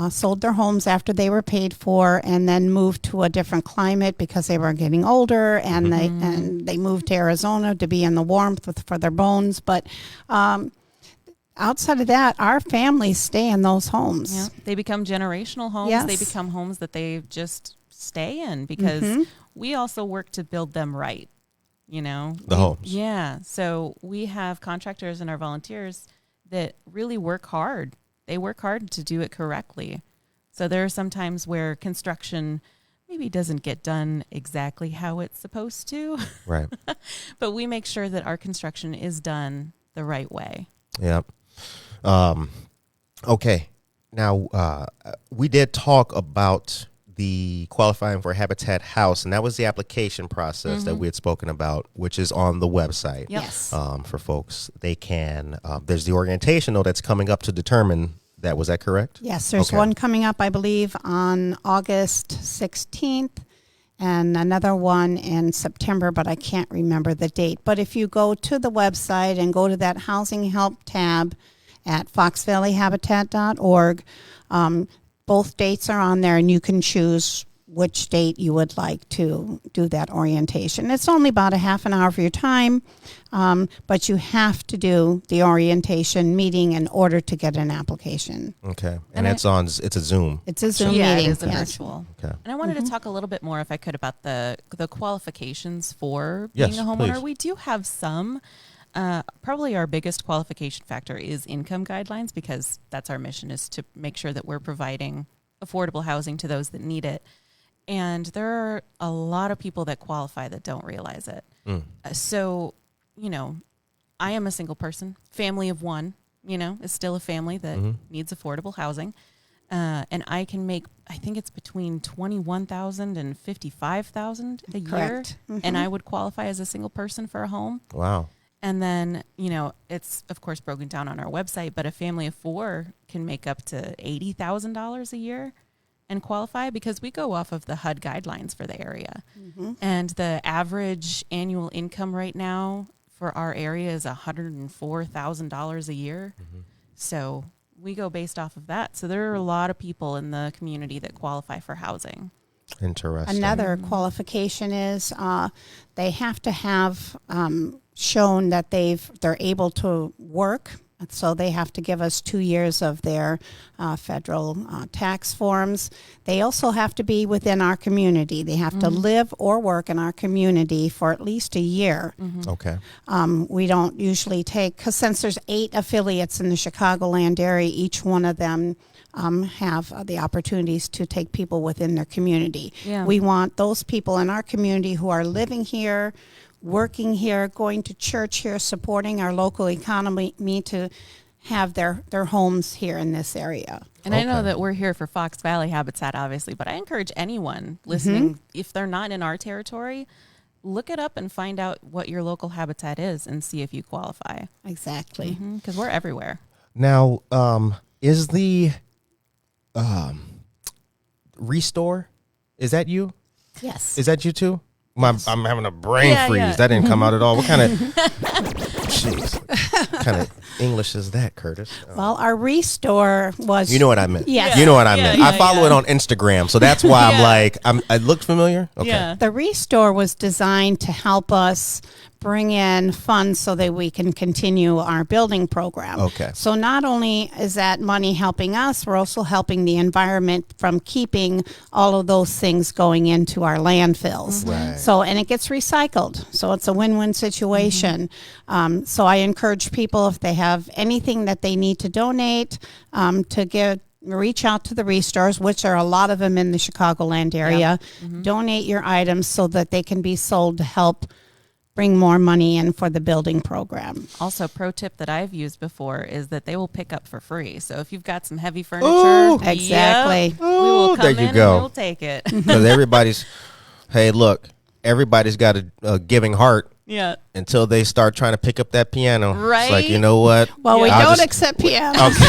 sold their homes after they were paid for, and then moved to a different climate because they were getting older, and they moved to Arizona to be in the warmth for their bones. But outside of that, our families stay in those homes. Yeah. They become generational homes. Yes. They become homes that they just stay in because we also work to build them right. The homes. Yeah. So we have contractors and our volunteers that really work hard. They work hard to do it correctly. So there are some times where construction maybe doesn't get done exactly how it's supposed to. Right. But we make sure that our construction is done the right way. Yep. Okay. Now, we did talk about the qualifying for a Habitat house, and that was the application process that we had spoken about, which is on the website. Yep. Yes. For folks. They can, there's the orientation, though, that's coming up to determine that. Was that correct? Yes, there's Okay. one coming up, I believe, on August 16th and another one in September, but I can't remember the date. But if you go to the website and go to that housing help tab at foxvalleyhabitat.org, both dates are on there, and you can choose which date you would like to do that orientation. It's only about a half an hour of your time, but you have to do the orientation meeting in order to get an application. Okay. And And it's a Zoom. It's a Zoom Yeah, meeting. it is a yes. virtual. Okay. And I wanted to talk a little bit more, if I could, about the qualifications for being Yes, a homeowner. please. We do have some. Probably our biggest qualification factor is income guidelines, because that's our mission, is to make sure that we're providing affordable housing to those that need it. And there are a lot of people that qualify that don't realize it. So, I am a single person, family of one, is still a family that needs affordable housing. And I can make, I think it's between $21,000 and $55,000 a year. Correct. And I would qualify as a single person for a home. Wow. And then, it's of course broken down on our website, but a family of four can make up to $80,000 a year and qualify, because we go off of the HUD guidelines for the area. And the average annual income right now for our area is $104,000 a year. So we go based off of that. So there are a lot of people in the community that qualify for housing. Interesting. Another qualification is they have to have shown that they're able to work. So they have to give us 2 years of their federal tax forms. They also have to be within our community. They have to live or work in our community for at least a year. Okay. We don't usually take, because since there's 8 affiliates in the Chicagoland area, each one of them have the opportunities to take people within their community. Yeah. We want those people in our community who are living here, working here, going to church here, supporting our local economy to have their homes here in this area. And I know Okay. that we're here for Fox Valley Habitat, obviously, but I encourage anyone listening, if they're not in our territory, look it up and find out what your local habitat is and see if you qualify. Exactly. Because we're everywhere. Now, is the Restore, is that you? Yes. Is that you too? I'm having a brain Yeah, freeze. yeah. That didn't come out at all. What kind of jeez? What kind of English is that, Curtis? Well, our Restore was... You know what I meant. Yes. You know what I Yeah, meant. yeah, I follow yeah. it on Instagram, so that's why I'm Yeah. like, I looked familiar. Okay. Yeah. The Restore was designed to help us bring in funds so that we can continue our building program. Okay. So not only is that money helping us, we're also helping the environment from keeping all of those things going into our landfills. Right. So, and it gets recycled. So it's a win-win situation. So I encourage people, if they have anything that they need to donate, to reach out to the Restores, which are a lot of them in the Chicagoland area. Donate your items so that they can be sold to help bring more money in for the building program. Also, pro tip that I've used before is that they will pick up for free. So if you've got some heavy furniture, Ooh. Exactly. we will Ooh, come there you in go. and we'll take it. Because everybody's, hey, look, everybody's got a giving heart Yeah. until they start trying to pick up that piano. It's like, Right? you know what? Well, we I'll don't just- accept pianos, Okay.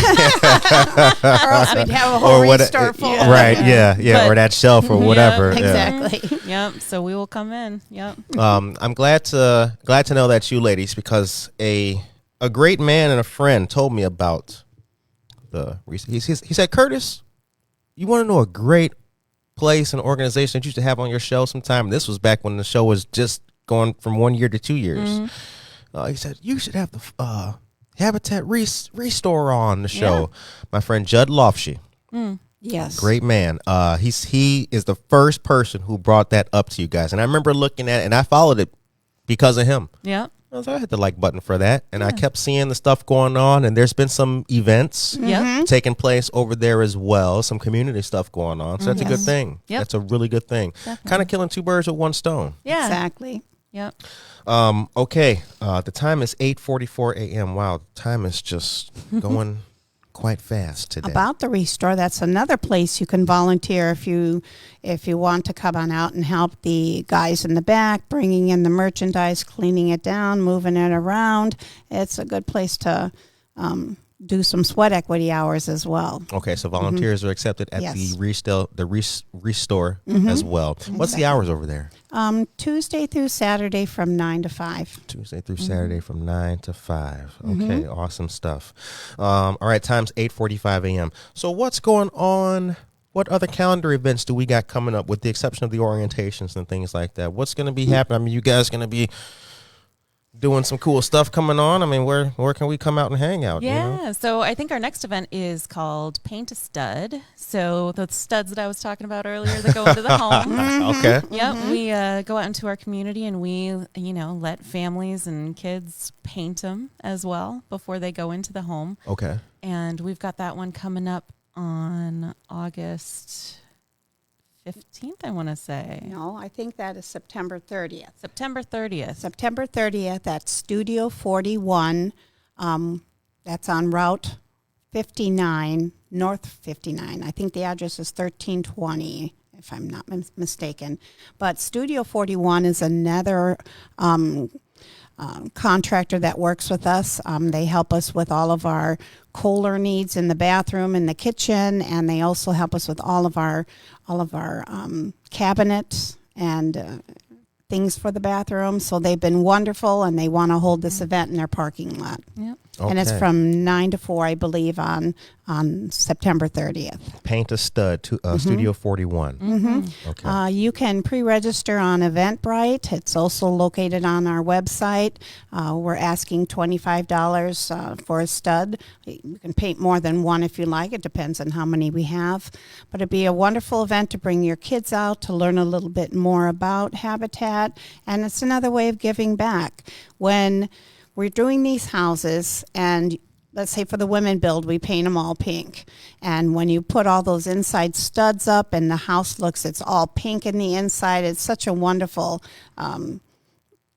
or else we'd have a whole what- Restore full. Yeah. Right, yeah, But- or that shelf or whatever. yeah. Exactly. Yep. So we will come in. Yep. I'm glad to know that's you ladies, because a great man and a friend told me about he said, Curtis, you want to know a great place and organization that you should have on your show sometime? This was back when the show was just going from 1 year to 2 years. He said, you should have the Habitat Restore on the show. My friend Judd Lofshe, Yes. great man. He is the first person who brought that up to you guys, and I remember looking at it, and I followed it because of him. Yep. So I hit the like button for that, and I kept seeing the stuff going on, and there's been some events taking place over there as well, some community stuff going on. So that's a good thing. Yep. That's a really good thing. Kind of killing two birds with one stone. Yeah. Exactly. Yep. Okay. The time is 8:44 a.m. Wow, time is just going quite fast today. About the Restore, that's another place you can volunteer if you want to come on out and help the guys in the back, bringing in the merchandise, cleaning it down, moving it around. It's a good place to do some sweat equity hours as well. Okay, so volunteers are accepted at the Restore as well. What's the hours over there? Tuesday through Saturday from 9 to 5. Tuesday through Saturday from 9 to 5. Okay, awesome stuff. All right, time's 8:45 a.m. So what's going on? What other calendar events do we got coming up with the exception of the orientations and things like that? What's going to be happening? I mean, you guys going to be doing some cool stuff coming on. I mean, where can we come out and hang out? Yeah. You know? So I think our next event is called Paint a Stud. So the studs that I was talking about earlier that go into the home. Okay. Yep. We go out into our community and we, let families and kids paint them as well before they go into the home. Okay. And we've got that one coming up on August 15th, I want to say. No, I think that is September 30th. September 30th. September 30th at Studio 41. That's on Route 59, North 59. I think the address is 1320, if I'm not mistaken. But Studio 41 is another contractor that works with us. They help us with all of our Kohler needs in the bathroom and the kitchen, and they also help us with all of our cabinets and things for the bathroom. So they've been wonderful, and they want to hold this event in their parking lot. Yep. Okay. And it's from 9 to 4, I believe, on September 30th. Paint a Stud to Studio 41. Okay. You can pre-register on Eventbrite. It's also located on our website. We're asking $25 for a stud. You can paint more than one if you like. It depends on how many we have. But it'd be a wonderful event to bring your kids out to learn a little bit more about Habitat. And it's another way of giving back. When we're doing these houses, and let's say for the women build, we paint them all pink. And when you put all those inside studs up and the house it's all pink in the inside, it's such a wonderful,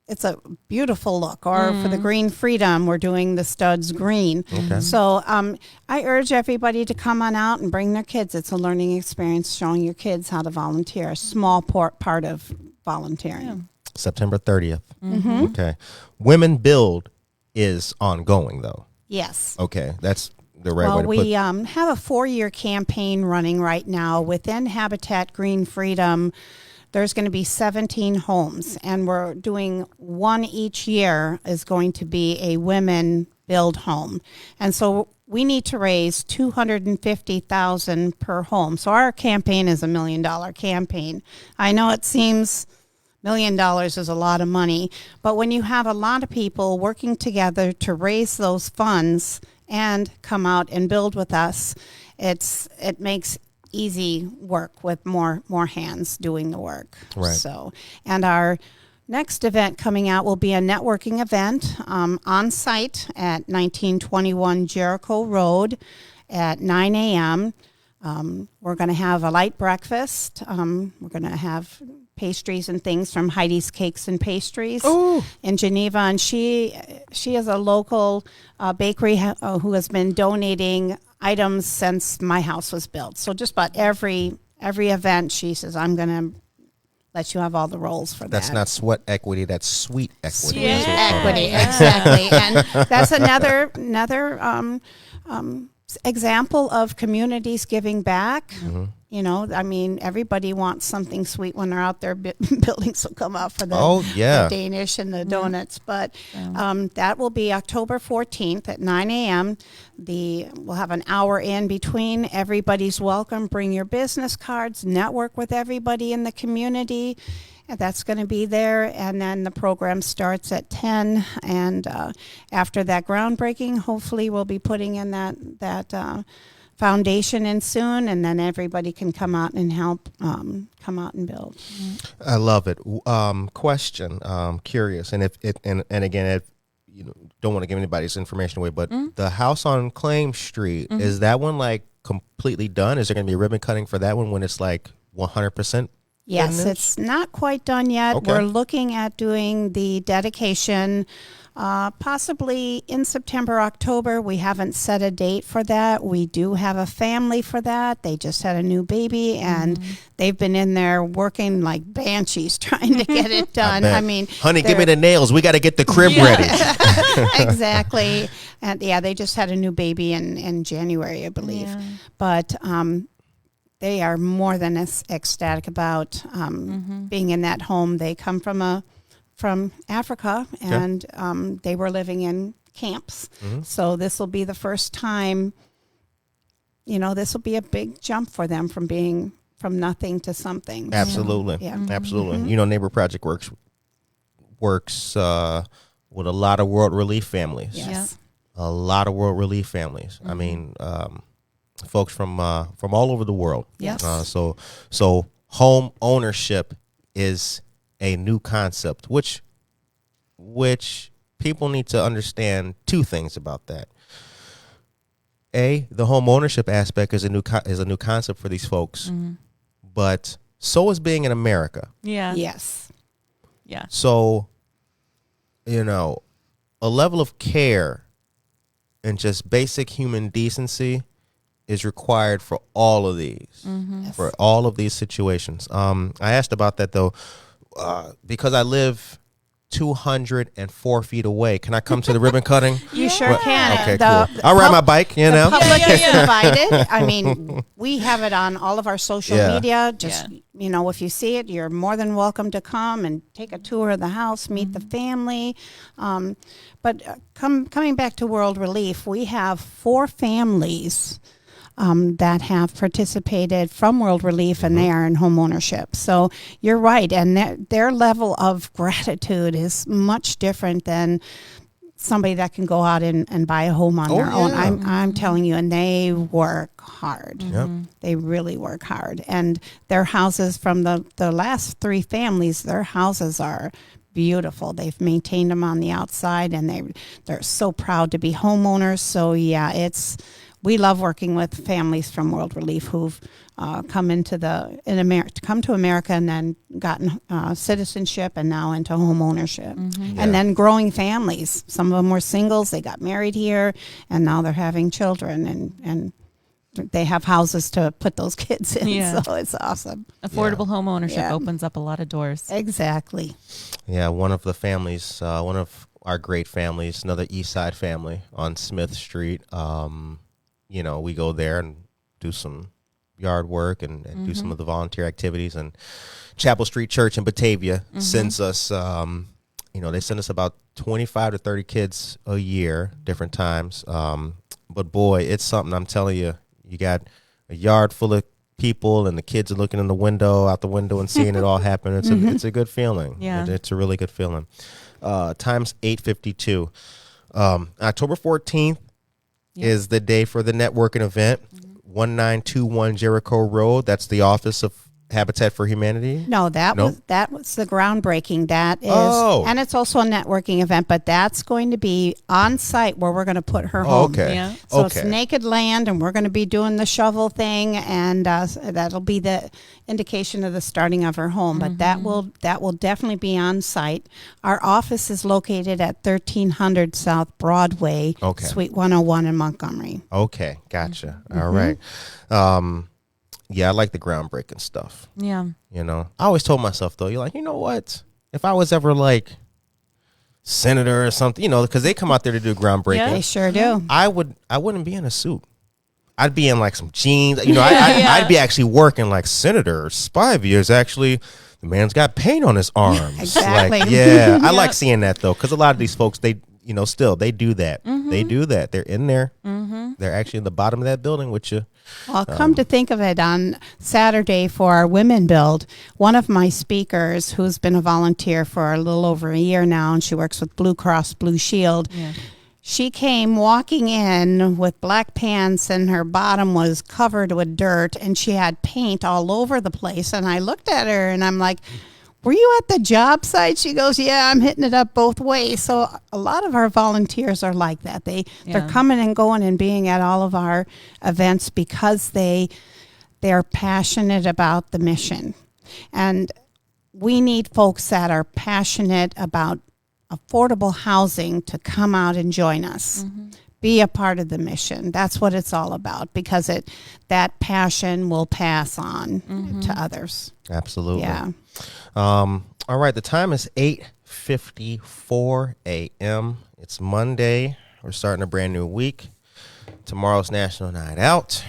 it's a beautiful look. Or for the Green Freedom, we're doing the studs green. Okay. So I urge everybody to come on out and bring their kids. It's a learning experience, showing your kids how to volunteer, a small part of volunteering. Yeah. September 30th. Okay. Women Build is ongoing, though. Yes. Okay. That's the right way to put we have a 4-year campaign running right now within Habitat Green Freedom. There's going to be 17 homes, and we're doing one each year is going to be a women build home. And so we need to raise $250,000 per home. So our campaign is $1 million campaign. I know it seems $1 million is a lot of money, but when you have a lot of people working together to raise those funds and come out and build with us, it makes easy work with more hands doing the work. Right. So, and our next event coming out will be a networking event on site at 1921 Jericho Road at 9 a.m. We're going to have a light breakfast. We're going to have pastries and things from Heidi's Cakes and Pastries in Geneva, and she is a local bakery who has been donating items since my house was built. So just about every event, she says, I'm going to let you have all the rolls for that. That's not sweat equity, that's sweet equity. Sweet equity, exactly. And that's another example of communities giving back. You know, I mean, everybody wants something sweet when they're out there building, so come out for the Danish and the donuts. But that will be October 14th at 9 a.m. We'll have an hour in between. Everybody's welcome. Bring your business cards, network with everybody in the community. And that's going to be there. And then the program starts at 10. And after that groundbreaking, hopefully we'll be putting in that foundation in soon, and then everybody can come out and help come out and build. I love it. Question, curious, and if it and again, if you don't want to give anybody's information away, but the house on Claim Street, is that one like completely done? Is there going to be a ribbon cutting for that one when it's like 100%? Yes, finished? it's not quite done yet. Okay. We're looking at doing the dedication possibly in September, October. We haven't set a date for that. We do have a family for that. They just had a new baby, and they've been in there working like banshees trying to get it done. I mean, honey, give me the nails. We got to get the crib ready. Exactly. And yeah, they just had a new baby in January, I believe. Yeah. But they are more than ecstatic about being in that home. They come from Africa, and they were living in camps. So this will be the first time, this will be a big jump for them from being from nothing to something. Absolutely. Yeah. Absolutely. Neighbor Project works with a lot of World Relief families. Yes. A lot of World Relief families. I mean, folks from all over the world. Yes. So home ownership is a new concept, which people need to understand two things about that. The home ownership aspect is a new concept for these folks, but so is being in America. Yeah. Yes. Yeah. So, a level of care and just basic human decency is required for all of these, for all of these situations. I asked about that though, because I live 204 feet away. Can I come to the ribbon cutting? You sure can. Okay, cool. I'll ride my bike, The public is invited. I mean, we have it on all of our social media. Just, if you see it, you're more than welcome to come and take a tour of the house, meet the family. But coming back to World Relief, we have 4 families that have participated from World Relief, and they are in home ownership. So you're right, and their level of gratitude is much different than somebody that can go out and buy a home on their own. I'm telling you, and they work hard. They really work hard. And their houses, from the last 3 families, their houses are beautiful. They've maintained them on the outside, and they're so proud to be homeowners. So yeah, we love working with families from World Relief who've come to America and then gotten citizenship and now into home ownership. And then growing families. Some of them were singles. They got married here, and now they're having children, and they have houses to put those kids in. Yeah. So it's awesome. Affordable home ownership opens up a lot of doors. Exactly. Yeah, one of the families, one of our great families, another East Side family on Smith Street. We go there and do some yard work and do some of the volunteer activities. And Chapel Street Church in Batavia sends us, they send us about 25 to 30 kids a year, different times. But boy, it's something, I'm telling you. You got a yard full of people, and the kids are looking out the window and seeing it all happen. It's a good feeling. Yeah. It's a really good feeling. Time's 8:52. October 14th. Is the day for the networking event, 1921 Jericho Road. That's the office of Habitat for Humanity. No, that was the groundbreaking. That is, and it's also a networking event, but that's going to be on site where we're going to put her home. Okay. Yeah. So it's naked land, and we're going to be doing the shovel thing, and that'll be the indication of the starting of her home. But that will definitely be on site. Our office is located at 1300 South Broadway, Suite 101 in Montgomery. Okay, gotcha. All right. Yeah, I like the groundbreaking stuff. Yeah. I always told myself, though, you're like, you know what? If I was ever like senator or something, because they come out there to do groundbreaking. Yeah. They sure do. I wouldn't be in a suit. I'd be in like some jeans. I'd be actually working like Senator Spivey is actually, the man's got paint on his arms. Exactly. Like, yeah. I like seeing that, though, because a lot of these folks, they do that. They do that. They're in there. They're actually in the bottom of that building with you. Well, come to think of it, on Saturday for our Women Build, one of my speakers, who's been a volunteer for a little over a year now, and she works with Blue Cross Blue Shield, She came walking in with black pants and her bottom was covered with dirt and she had paint all over the place. And I looked at her and I'm like, were you at the job site? She goes, yeah, I'm hitting it up both ways. So a lot of our volunteers are like that. They're coming and going and being at all of our events because they're passionate about the mission. And we need folks that are passionate about affordable housing to come out and join us. Be a part of the mission. That's what it's all about, because that passion will pass on to others. Absolutely. Yeah. All right. The time is 8:54 a.m. It's Monday. We're starting a brand new week. Tomorrow's National Night Out.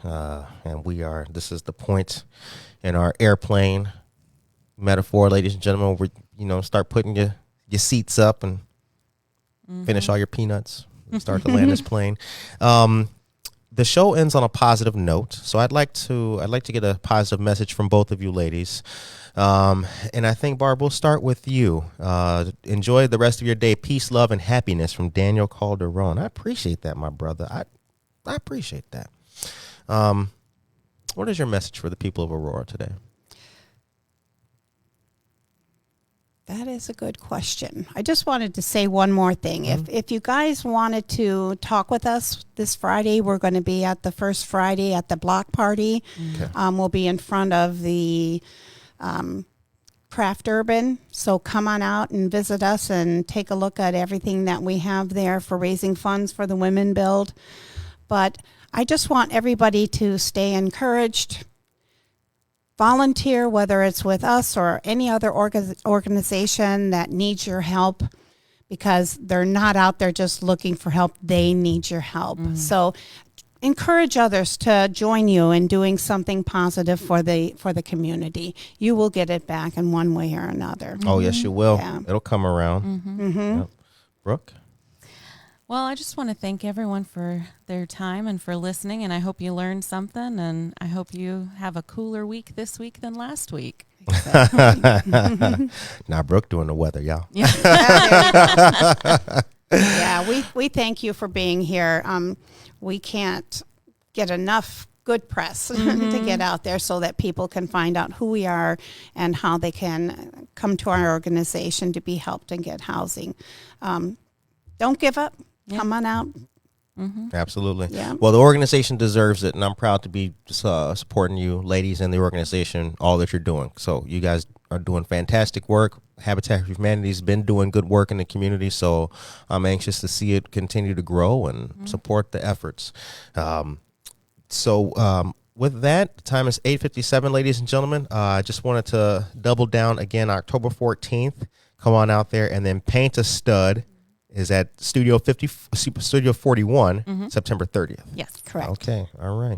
And this is the point in our airplane metaphor, ladies and gentlemen, where start putting your seats up and finish all your peanuts and start to land this plane. The show ends on a positive note, so I'd like to get a positive message from both of you ladies. And I think, Barb, we'll start with you. Enjoy the rest of your day. Peace, love, and happiness from Daniel Calderon. I appreciate that, my brother. I appreciate that. What is your message for the people of Aurora today? That is a good question. I just wanted to say one more thing. If you guys wanted to talk with us this Friday, we're going to be at the first Friday at the block party. Okay. We'll be in front of the Craft Urban. So come on out and visit us and take a look at everything that we have there for raising funds for the Women Build. But I just want everybody to stay encouraged. Volunteer, whether it's with us or any other organization that needs your help, because they're not out there just looking for help. They need your help. So encourage others to join you in doing something positive for the community. You will get it back in one way or another. Oh, yes, you will. Yeah. It'll come around. Yep. Brooke? Well, I just want to thank everyone for their time and for listening, and I hope you learned something, and I hope you have a cooler week this week than last week. Exactly. Now, Brooke doing the weather, y'all. Yeah. Yeah, we thank you for being here. We can't get enough good press to get out there so that people can find out who we are and how they can come to our organization to be helped and get housing. Don't give up. Yeah. Come on out. Absolutely. Yeah. Well, the organization deserves it, and I'm proud to be supporting you ladies and the organization, all that you're doing. So you guys are doing fantastic work. Habitat for Humanity has been doing good work in the community, so I'm anxious to see it continue to grow and support the efforts. With that, the time is 8:57, ladies and gentlemen. I just wanted to double down again, October 14th. Come on out there and then paint a stud. Is at Studio 41, September 30th. Yes, correct. Okay, all right.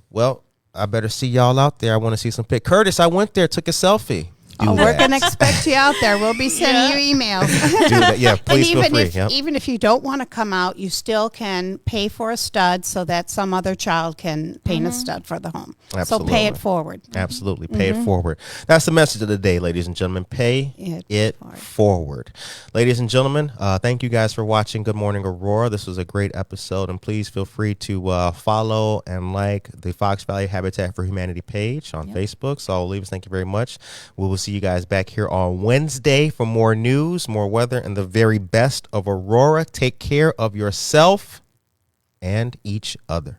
Well, I better see y'all out there. I want to see some pics. Curtis, I went there, took a selfie. We're going to expect you out there. We'll be sending you emails. Do that. Yeah, please feel free. Even if you don't want to come out, you still can pay for a stud so that some other child can paint a stud for the home. Absolutely. So pay it forward. Absolutely. Pay it forward. That's the message of the day, ladies and gentlemen. Pay it forward. Ladies and gentlemen, thank you guys for watching Good Morning Aurora. This was a great episode, and please feel free to follow and like the Fox Valley Habitat for Humanity page on Facebook. So, Leaves, thank you very much. We will see you guys back here on Wednesday for more news, more weather, and the very best of Aurora. Take care of yourself and each other.